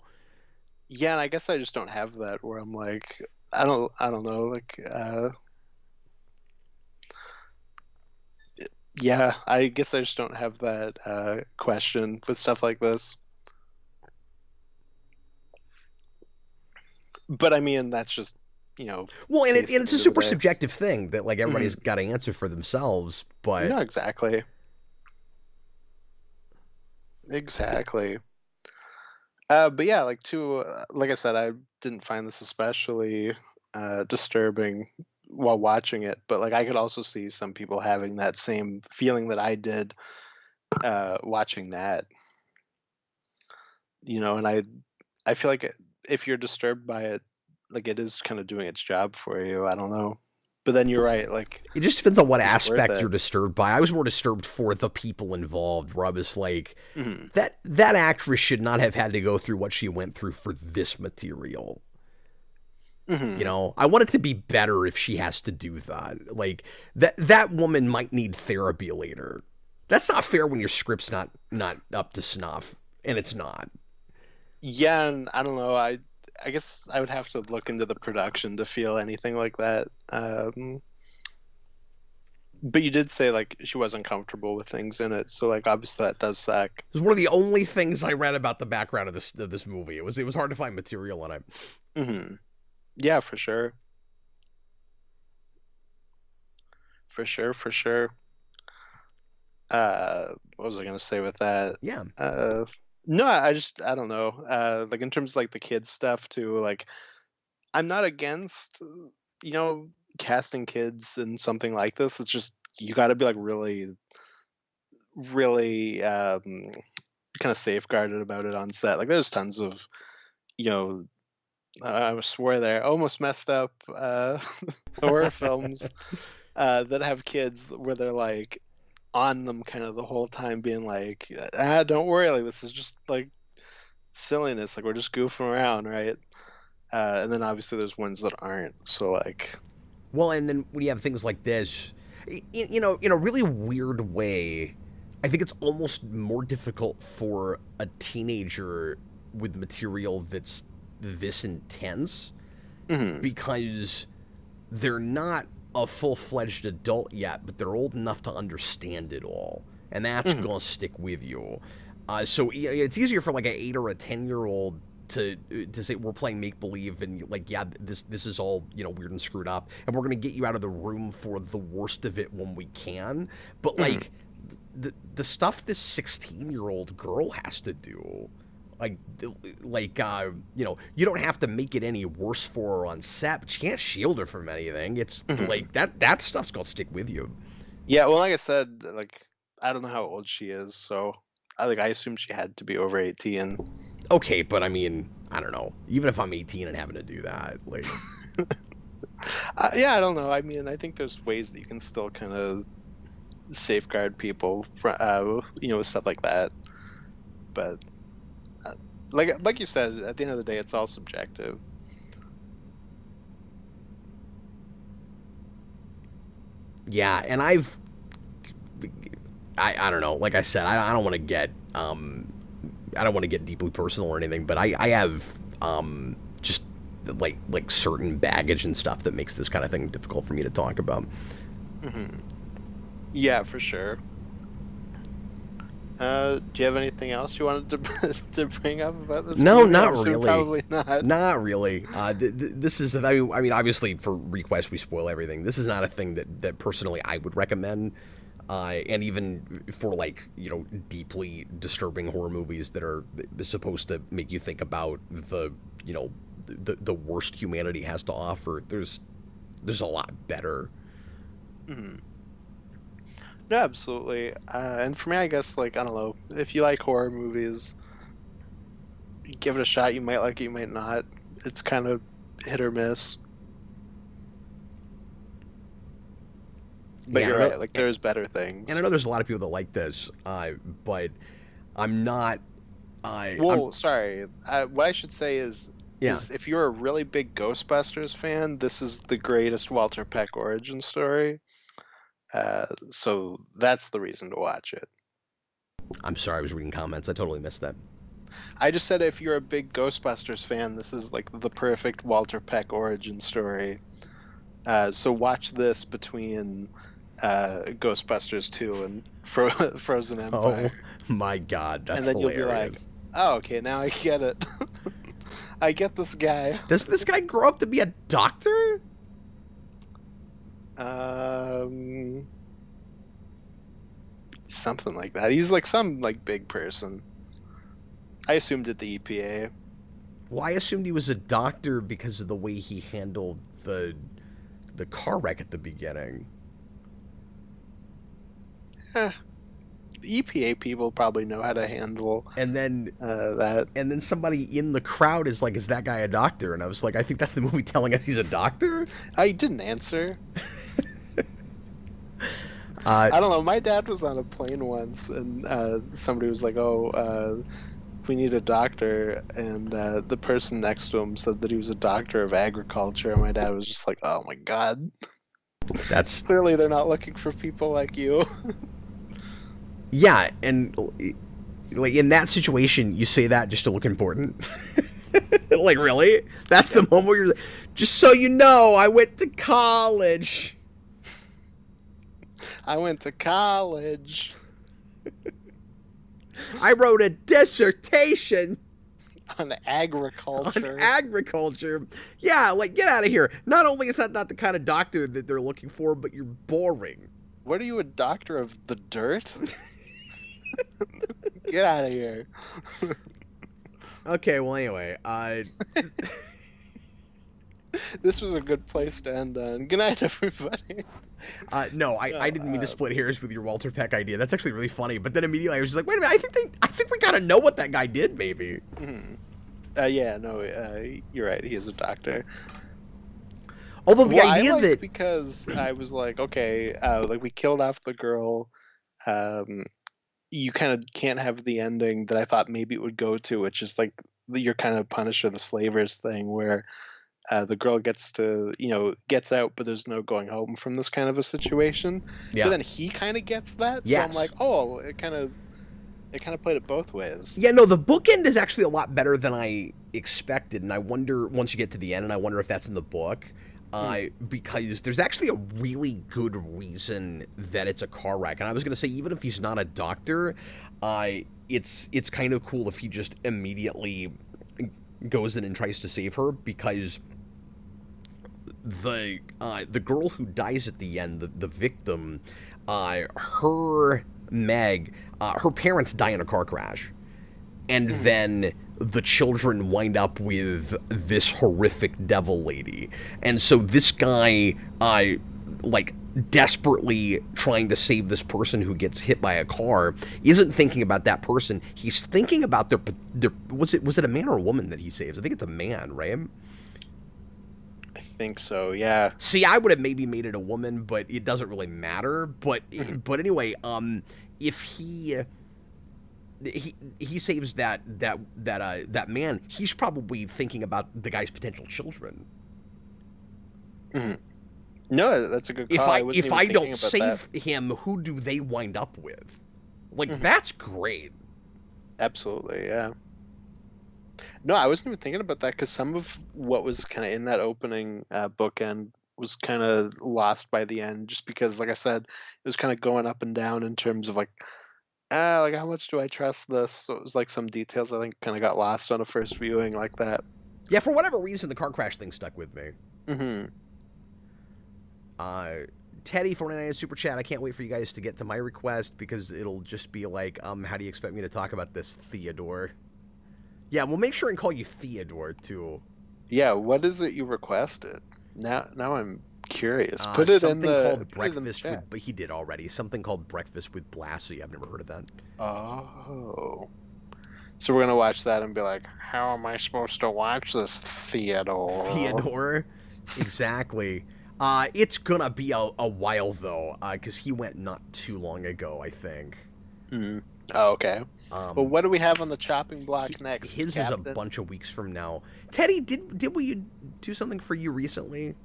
Yeah, and I guess I just don't have that where I'm like, I don't know, like, yeah, I guess I just don't have that question with stuff like this. But I mean, that's just, you know, Well, taste and at the it's a end of the super day. subjective thing that like everybody's Mhm. got to answer for themselves. But No, exactly. Exactly. But yeah, like too, like I said, I didn't find this especially disturbing while watching it, but like I could also see some people having that same feeling that I did watching that, and I feel like if you're disturbed by it, like it is kind of doing its job for you. I don't know, but then you're right. Like, it just depends on what is it worth aspect you're it? disturbed by. I was more disturbed for the people involved, where I was like, Hmm. that actress should not have had to go through what she went through for this material. You Hmm. know, I want it to be better if she has to do that. Like that woman might need therapy later. That's not fair when your script's not up to snuff, and it's not. Yeah, and I don't know. I guess I would have to look into the production to feel anything like that. But you did say like she wasn't comfortable with things in it, so like obviously that does suck. It was one of the only things I read about the background of this movie. It was hard to find material on it. Hmm. Yeah, for sure, for sure, for sure. What was I gonna say with that? Yeah. Uh, no, I don't know. Like in terms of like the kids stuff too. Like I'm not against you know casting kids in something like this. It's just you got to be like really, really kind of safeguarded about it on set. Like there's tons of you know I swear there almost messed up horror films that have kids where they're like on them kind of the whole time being like don't worry, like this is just like silliness, like we're just goofing around, right? And then obviously there's ones that aren't, so like Well, and then when you have things like this, in a really weird way, I think it's almost more difficult for a teenager with material that's this intense Hmm. because they're not a full-fledged adult yet, but they're old enough to understand it all, and that's Hmm. gonna stick with you. So it's easier for like an 8 or a 10-year-old to say we're playing make believe and like yeah this is all weird and screwed up and we're gonna get you out of the room for the worst of it when we can. But Hmm. like the stuff this 16-year-old girl has to do, like you don't have to make it any worse for her on set, but you can't shield her from anything. It's Hmm. like that stuff's gonna stick with you. Yeah, well, like I said, like I don't know how old she is, so I assume she had to be over 18. Okay, but I mean, I don't know. Even if I'm 18 and having to do that, like, Yeah, I don't know. I mean, I think there's ways that you can still kind of safeguard people from, with stuff like that. But uh, like you said, at the end of the day, it's all subjective. yeah. And I don't know. Like I said, I don't want to get I don't want to get deeply personal or anything, but I have just like certain baggage and stuff that makes this kind of thing difficult for me to talk about. Hmm. Yeah, for sure. Do you have anything else you wanted to to bring up about this No, movie? I not assume really. probably not. Not really. This is, I mean, obviously for ReQuest we spoil everything. This is not a thing that personally I would recommend. And even for like deeply disturbing horror movies that are supposed to make you think about the worst humanity has to offer, there's a lot better. Hmm. No, absolutely. And for me, I guess like I don't know if you like horror movies, give it a shot. You might like it, you might not. It's kind of hit or miss. But Yeah, you're and I know, right. Like there's better and I things. know there's a lot of people that like this, but I'm not. I'm Well, sorry. What I should say yeah. is if you're a really big Ghostbusters fan, this is the greatest Walter Peck origin story. So that's the reason to watch it. I'm sorry, I was reading comments. I totally missed that. I just said if you're a big Ghostbusters fan, this is like the perfect Walter Peck origin story. So watch this between Ghostbusters 2 and Frozen Oh Empire, my god, and that's then you'll be like, hilarious. "Oh, okay, now I get it. I get this guy." Does this guy grow up to be a doctor? Um, Something like that. He's like some like big person. I assumed at the EPA. Well, I assumed he was a doctor because of the way he handled the car wreck at the beginning. Eh, the EPA people probably know how to handle And then that. somebody in the crowd is like, "Is that guy a doctor?" And I was like, "I think that's the movie telling us he's a doctor." I didn't answer. Uh, I don't know. My dad was on a plane once, and somebody was like, "Oh, we need a doctor," and the person next to him said that he was a doctor of agriculture. And my dad was just like, "Oh my god, that's clearly they're not looking for people like you." yeah, and like in that situation, you say that just to look important. Like really? That's the Yep. moment where you're like, just so you know, I went to college. I went to college I wrote a dissertation on on agriculture. agriculture. Yeah, like get out of here. Not only is that not the kind of doctor that they're looking for, but you're boring. What are you, a doctor of the dirt? Get out of here. Okay, well anyway, This was a good place to end on. Good night, everybody. no, No, I didn't mean to split hairs with your Walter Peck idea. That's actually really funny. But then immediately I was just like, wait a minute, I think we gotta know what that guy did, maybe. mhm. Yeah, no, you're right. He is a doctor. Although the Well, I idea liked that because I was like, okay, like we killed off the girl. Um, you kind of can't have the ending that I thought maybe it would go to, which is like you're kind of punished for the slavers thing, where the girl gets to, gets out, but there's no going home from this kind of a situation. But Yeah. then he kind of gets that, so I'm like, Yes. oh, it kind of played it both ways. Yeah, no, the bookend is actually a lot better than I expected, and I wonder, once you get to the end, and I wonder if that's in the book, because there's actually a really good reason that it's a car wreck. And I was going to say, even if he's not a doctor, it's kind of cool if he just immediately goes in and tries to save her, because the girl who dies at the end, the victim, her Meg, her parents die in a car crash, and then the children wind up with this horrific devil lady, and so this guy, like, desperately trying to save this person who gets hit by a car, isn't thinking about that person. He's thinking about their was it a man or a woman that he saves? I think it's a man, right? I think so, yeah. See, I would have maybe made it a woman, but it doesn't really matter. But anyway, if he saves that man, he's probably thinking about the guy's potential children. No, that's a good call. If I don't save him, who do they wind up with? Like, that's great. Absolutely, yeah. No, I wasn't even thinking about that, because some of what was kind of in that opening bookend was kind of lost by the end, just because, like I said, it was kind of going up and down in terms of like how much do I trust this? So it was like some details I think kind of got lost on a first viewing like that. Yeah, for whatever reason, the car crash thing stuck with me. Teddy 49 super chat. I can't wait for you guys to get to my request, because it'll just be like, how do you expect me to talk about this, Theodore? Yeah, we'll make sure and call you Theodore too. Yeah, what is it you requested? Now I'm curious. Put it in the something called breakfast with, but he did already. Something called breakfast with Blassie. I've never heard of that. Oh. So we're gonna watch that and be like, how am I supposed to watch this, Theodore? Theodore? Exactly. It's gonna be a while though, because he went not too long ago, I think. Oh, okay. Well, what do we have on the chopping block next? His Captain? is a bunch of weeks from now. Teddy, did we do something for you recently?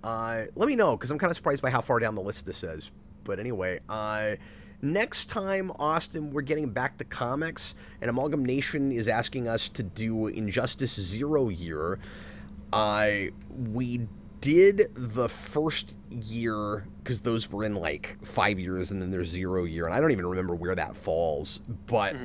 Let me know, because I'm kind of surprised by how far down the list this is. But anyway, next time, Austin, we're getting back to comics, and Amalgam Nation is asking us to do Injustice 0 year. We did the first year, because those were in like 5 years, and then there's 0 year, and I don't even remember where that falls, but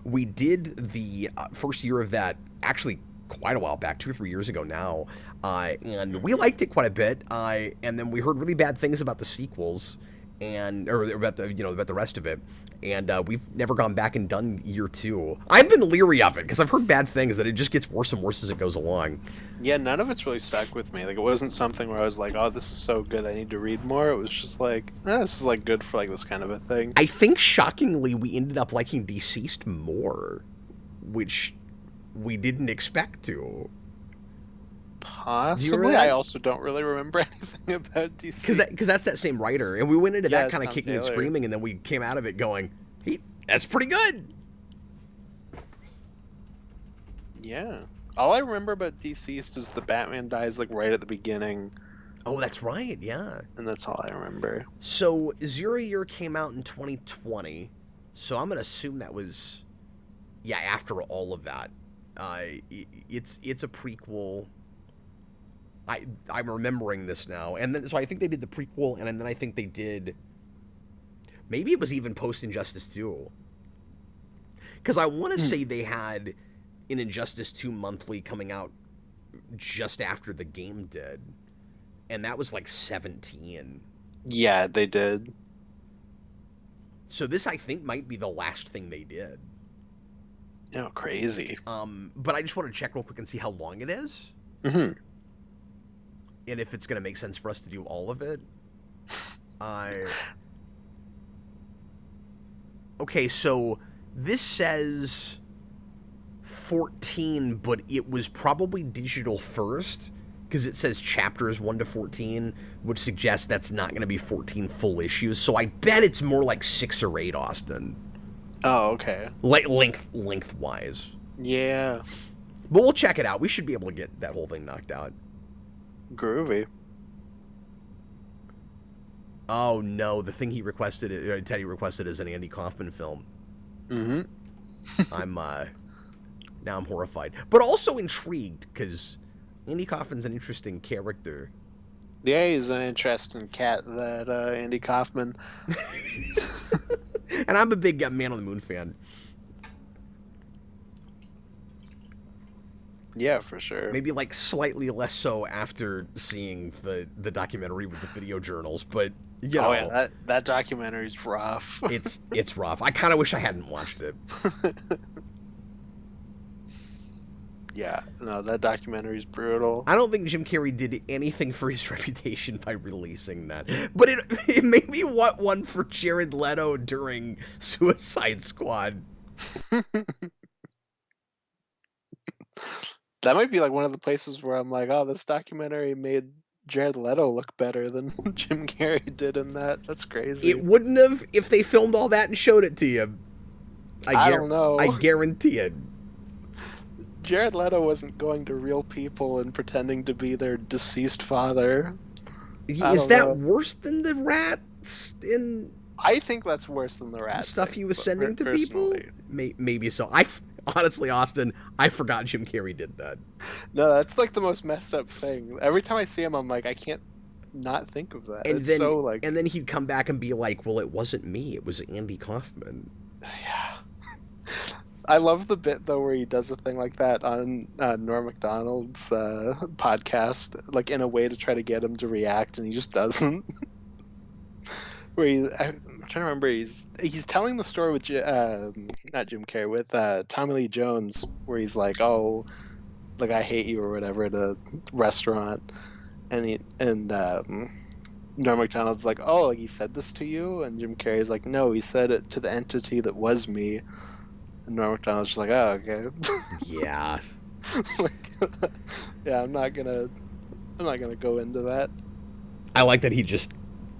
we did the first year of that actually quite a while back, 2 or 3 years ago now, and we liked it quite a bit, and then we heard really bad things about the sequels, or about the rest of it, and we've never gone back and done year 2. I've been leery of it, because I've heard bad things, that it just gets worse and worse as it goes along. Yeah, none of it's really stuck with me. Like, it wasn't something where I was like, oh, this is so good, I need to read more. It was just like, this is like good for like this kind of a thing. I think, shockingly, we ended up liking Deceased more, which we didn't expect to. Possibly. I also don't really remember anything about DC. Because that's that same writer, and we went into that kind of kicking and screaming, and then we came out of it going, hey, that's pretty good. Yeah. All I remember about Deceased is the Batman dies like right at the beginning. Oh, that's right, yeah. And that's all I remember. So 0 year came out in 2020, so I'm gonna assume that was, after all of that. It's a prequel. I'm remembering this now, and then so I think they did the prequel, and then I think they did. Maybe it was even post Injustice 2, because I want to say they had an Injustice 2 monthly coming out just after the game did, and that was like 17. Yeah, they did. So this, I think, might be the last thing they did. Oh, crazy. But I just want to check real quick and see how long it is. And if it's going to make sense for us to do all of it. Okay, so this says 14, but it was probably digital first, because it says chapters 1 to 14, which suggests that's not going to be 14 full issues. So I bet it's more like 6 or 8, Austin. Oh, okay. Like lengthwise. Yeah. But we'll check it out. We should be able to get that whole thing knocked out. Groovy. Oh no, the thing Teddy requested is an Andy Kaufman film. Mm-hmm. Now I'm horrified, but also intrigued because Andy Kaufman's an interesting character. Yeah, he's an interesting cat, that Andy Kaufman. And I'm a big Man on the Moon fan. Yeah, for sure. Maybe like slightly less so after seeing the documentary with the video journals, but you know, oh yeah, that documentary's rough. it's rough. I kind of wish I hadn't watched it. Yeah, no, that documentary's brutal. I don't think Jim Carrey did anything for his reputation by releasing that, but it made me want one for Jared Leto during Suicide Squad. That might be like one of the places where I'm like, oh, this documentary made Jared Leto look better than Jim Carrey did in that. That's crazy. It wouldn't have if they filmed all that and showed it to you. I don't know. I guarantee it. Jared Leto wasn't going to real people and pretending to be their deceased father. Is that worse than the rats in? I think that's worse than the rat stuff thing, he was sending to people. Maybe so. Honestly, Austin, I forgot Jim Carrey did that. No, that's like the most messed up thing. Every time I see him, I'm like, I can't not think of that. And then he'd come back and be like, "Well, it wasn't me. It was Andy Kaufman." Yeah. I love the bit though where he does a thing like that on Norm Macdonald's podcast, like in a way to try to get him to react, and he just doesn't. I'm trying to remember. He's telling the story with not Jim Carrey, with Tommy Lee Jones, where he's like, "Oh, like I hate you" or whatever at a restaurant, and Norm Macdonald's like, "Oh, like he said this to you," and Jim Carrey's like, "No, he said it to the entity that was me." And Norm Macdonald's just like, "Oh, okay." Yeah. Yeah, I'm not gonna go into that. I like that he just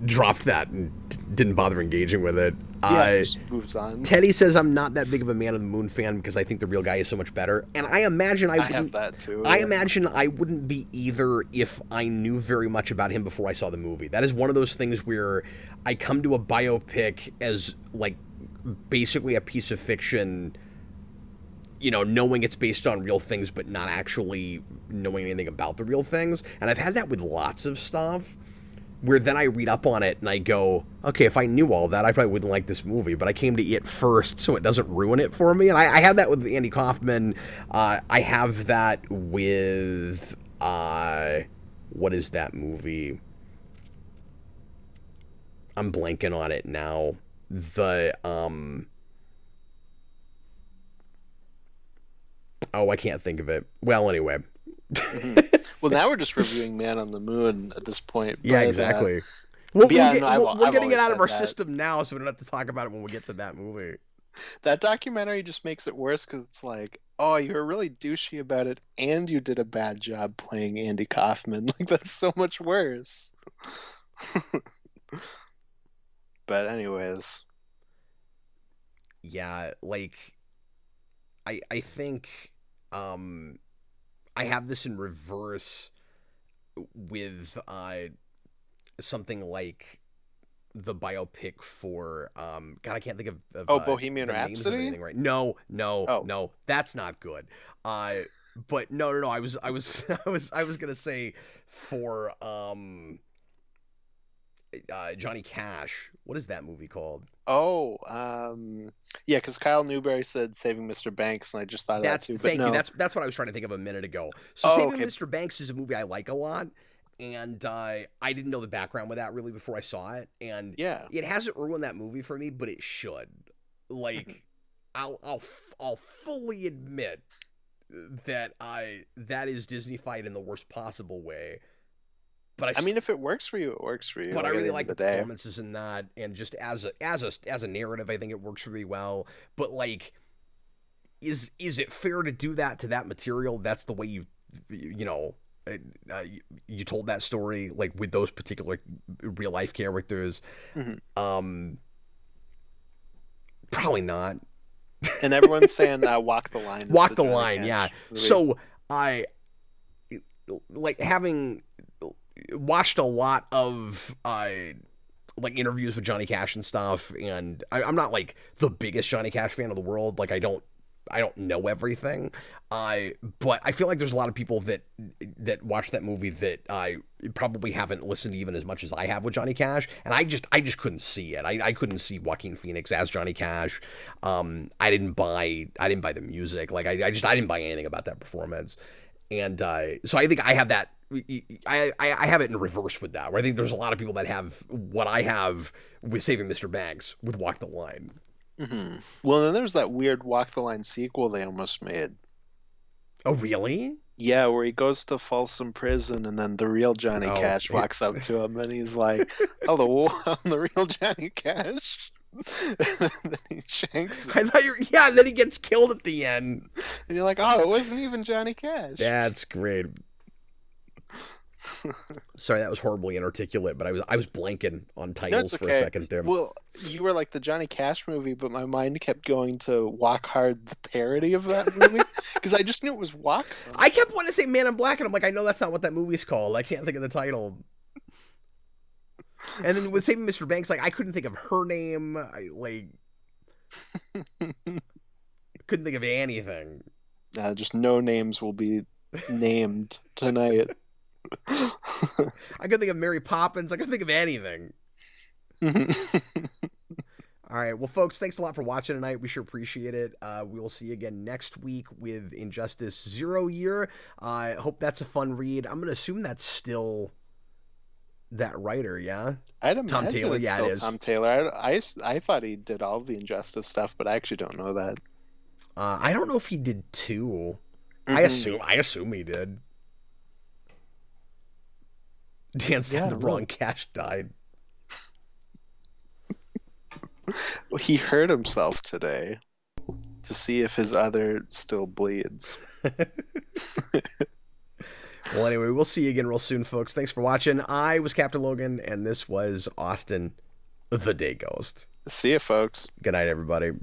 dropped that and didn't bother engaging with it. Yeah, just moves on. Teddy says I'm not that big of a Man on the Moon fan because I think the real guy is so much better, and I imagine I have that too. I imagine I wouldn't be either if I knew very much about him before I saw the movie. That is one of those things where I come to a biopic as like basically a piece of fiction, you know, knowing it's based on real things but not actually knowing anything about the real things. And I've had that with lots of stuff where then I read up on it and I go, okay, if I knew all that, I probably wouldn't like this movie, but I came to it first so it doesn't ruin it for me. And I have that with Andy Kaufman. I have that with, what is that movie? I'm blanking on it now. I can't think of it. Well, anyway. Well, now we're just reviewing Man on the Moon at this point. Yeah, exactly. We're getting it out of our system now, so we don't have to talk about it when we get to that movie. That documentary just makes it worse because it's like, oh, you were really douchey about it, and you did a bad job playing Andy Kaufman. Like, that's so much worse. But anyways. Yeah, like, I think... I have this in reverse with something like the biopic for God, I can't think of Bohemian Rhapsody? Right? No, that's not good. But no, I was gonna say for Johnny Cash. What is that movie called? Oh, yeah, because Kyle Newberry said Saving Mr. Banks, and I just thought of that too. Thank you. That's what I was trying to think of a minute ago. So Saving Mr. Banks is a movie I like a lot, and I didn't know the background with that really before I saw it, and yeah, it hasn't ruined that movie for me, but it should. Like, I'll fully admit that that is Disney-fied in the worst possible way. But I mean, if it works for you, it works for you. But I really like the performances in that, and just as a narrative, I think it works really well. But like, is it fair to do that to that material? That's the way you told that story, like with those particular real life characters. Mm-hmm. Probably not. And everyone's saying Walk the Line is Walk the the Johnny Line, yeah. Cash movie. So I like having watched a lot of like interviews with Johnny Cash and stuff, and I'm not like the biggest Johnny Cash fan of the world. Like I don't know everything. But I feel like there's a lot of people that watch that movie that probably haven't listened even as much as I have with Johnny Cash, and I just couldn't see it. I couldn't see Joaquin Phoenix as Johnny Cash. I didn't buy the music. Like I didn't buy anything about that performance, and so I think I have that. I have it in reverse with that, where I think there's a lot of people that have what I have with Saving Mr. Banks with Walk the Line. Mm-hmm. Well, then there's that weird Walk the Line sequel they almost made. Oh, really? Yeah, where he goes to Folsom Prison, and then the real Johnny Cash walks up to him, and he's like, "Hello, I'm the real Johnny Cash." And then he shanks him. I thought and then he gets killed at the end. And you're like, "Oh, it wasn't even Johnny Cash." That's great. Sorry, that was horribly inarticulate, but I was blanking on titles for a second there. Well, you were like the Johnny Cash movie, but my mind kept going to Walk Hard, the parody of that movie, because I just knew it was Walk. I kept wanting to say Man in Black, and I'm like, I know that's not what that movie's called. I can't think of the title. And then with Saving Mr. Banks, like I couldn't think of her name. I couldn't think of anything. Just no names will be named tonight. I could think of Mary Poppins. I could think of anything. All right. Well, folks, thanks a lot for watching tonight. We sure appreciate it. We will see you again next week with Injustice 0 Year. I hope that's a fun read. I'm going to assume that's still that writer, yeah? I'd imagine Tom Taylor, it's yeah, still it is. Tom Taylor. I thought he did all the Injustice stuff, but I actually don't know that. I don't know if he did 2. Mm-hmm. I assume he did. Dan said the wrong Cash died. He hurt himself today to see if his other still bleeds. Well, anyway, we'll see you again real soon, folks. Thanks for watching. I was Captain Logan, and this was Austin, the Day Ghost. See ya, folks. Good night, everybody.